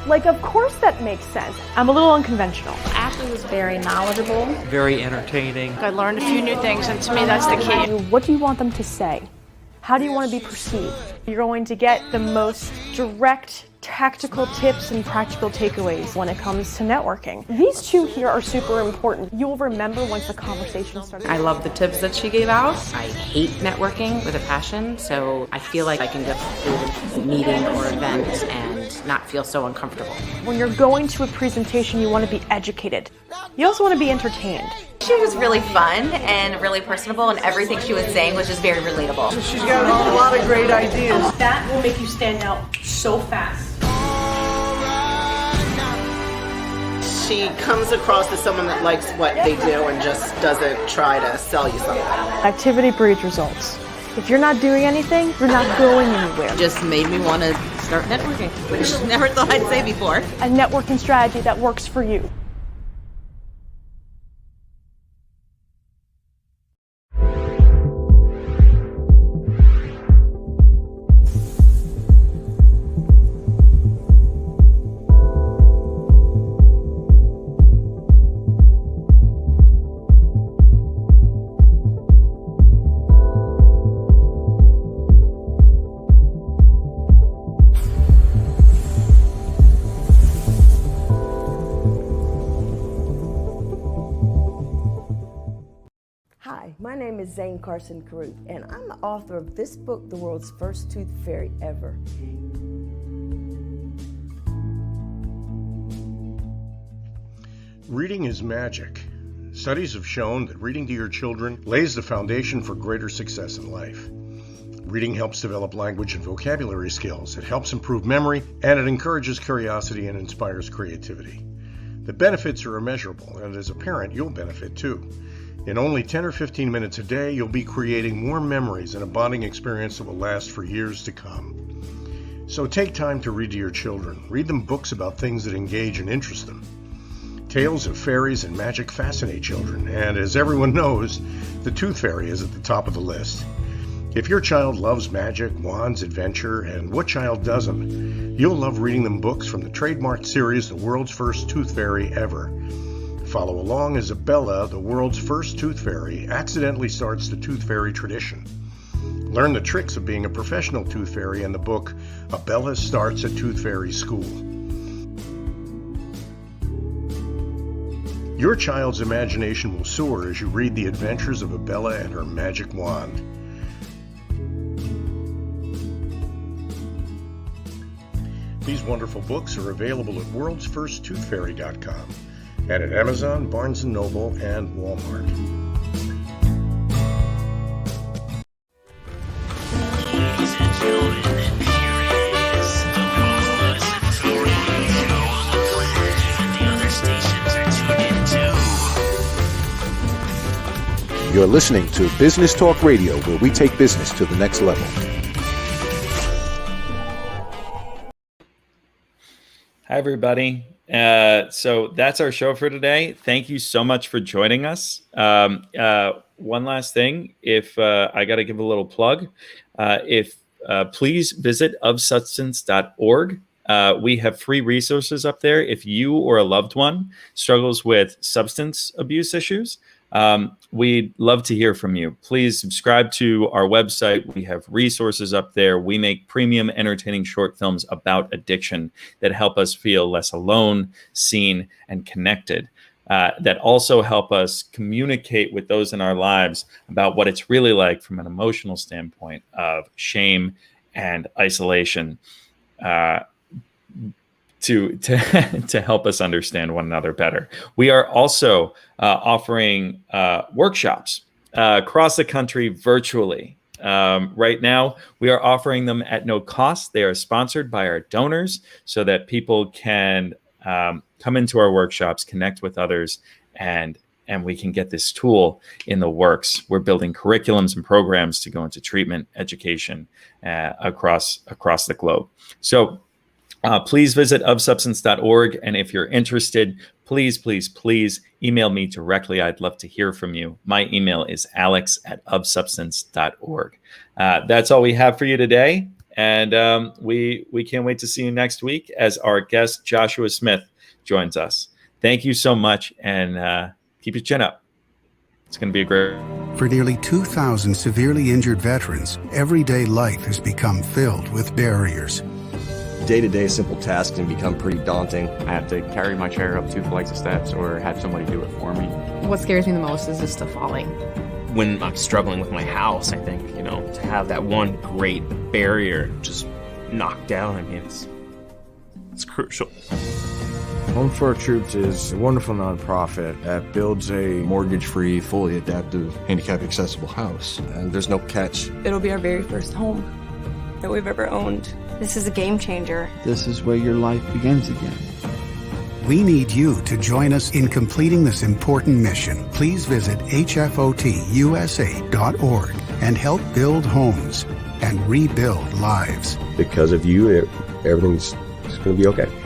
Like, of course that makes sense. I'm a little unconventional. Ashley was very knowledgeable. Very entertaining. I learned a few new things, and to me that's the key. What do you want them to say? How do you want to be perceived? You're going to get the most direct, tactical tips and practical takeaways when it comes to networking. These two here are super important. You'll remember once the conversation started. I love the tips that she gave out. I hate networking with a passion, so I feel like I can go through a meeting or event and not feel so uncomfortable. When you're going to a presentation, you want to be educated. You also want to be entertained. She was really fun and really personable, and everything she was saying was just very relatable. She's got a lot of great ideas. That will make you stand out so fast. she comes across as someone that likes what they do and just doesn't try to sell you something. Activity breeds results. If you're not doing anything, you're not going anywhere. Just made me want to start networking, which I never thought I'd say before. A networking strategy that works for you. My name is Zane Carson Carruth, and I'm the author of this book, The World's First Tooth Fairy Ever. Reading is magic. Studies have shown that reading to your children lays the foundation for greater success in life. Reading helps develop language and vocabulary skills. It helps improve memory, and it encourages curiosity and inspires creativity. The benefits are immeasurable, and as a parent, you'll benefit too. In only 10 or 15 minutes a day, you'll be creating more memories and a bonding experience that will last for years to come. So take time to read to your children. Read them books about things that engage and interest them. Tales of fairies and magic fascinate children, and as everyone knows, the Tooth Fairy is at the top of the list. If your child loves magic, wands, adventure, and what child doesn't, you'll love reading them books from the trademarked series, The World's First Tooth Fairy Ever. Follow along as Abella, the world's first tooth fairy, accidentally starts the tooth fairy tradition. Learn the tricks of being a professional tooth fairy in the book, Abella Starts a Tooth Fairy School. Your child's imagination will soar as you read the adventures of Abella and her magic wand. These wonderful books are available at worldsfirsttoothfairy.com. and at Amazon, Barnes & Noble, and Walmart. Ladies and gentlemen, here it is, the most listened to radio show on the planet. Even the other stations are tuned in too. You're listening to Business Talk Radio, where we take business to the next level. Hi, everybody. So that's our show for today. Thank you so much for joining us. One last thing, if I got to give a little plug, please visit ofsubstance.org. We have free resources up there. If you or a loved one struggles with substance abuse issues, we'd love to hear from you. Please subscribe to our website. We have resources up there. We make premium, entertaining short films about addiction that help us feel less alone, seen, and connected. That also help us communicate with those in our lives about what it's really like from an emotional standpoint of shame and isolation, to help us understand one another better. We are also offering workshops across the country virtually. Right now, we are offering them at no cost. They are sponsored by our donors so that people can come into our workshops, connect with others, and we can get this tool in the works. We're building curriculums and programs to go into treatment, education across the globe. So please visit ofsubstance.org. And if you're interested, please email me directly. I'd love to hear from you. My email is alex@ofsubstance.org. That's all we have for you today. And we can't wait to see you next week as our guest, Joshua Smith, joins us. Thank you so much, and keep your chin up. It's going to be a great... For nearly 2,000 severely injured veterans, everyday life has become filled with barriers. Day-to-day simple tasks can become pretty daunting. I have to carry my chair up 2 flights of steps or have somebody do it for me. What scares me the most is just the falling. When I'm struggling with my house, I think, to have that one great barrier just knocked down, it's crucial. Home for Our Troops is a wonderful nonprofit that builds a mortgage-free, fully adaptive, handicap-accessible house. And there's no catch. It'll be our very first home that we've ever owned. This is a game changer. This is where your life begins again. We need you to join us in completing this important mission. Please visit hfotusa.org and help build homes and rebuild lives. Because of you, everything's going to be okay.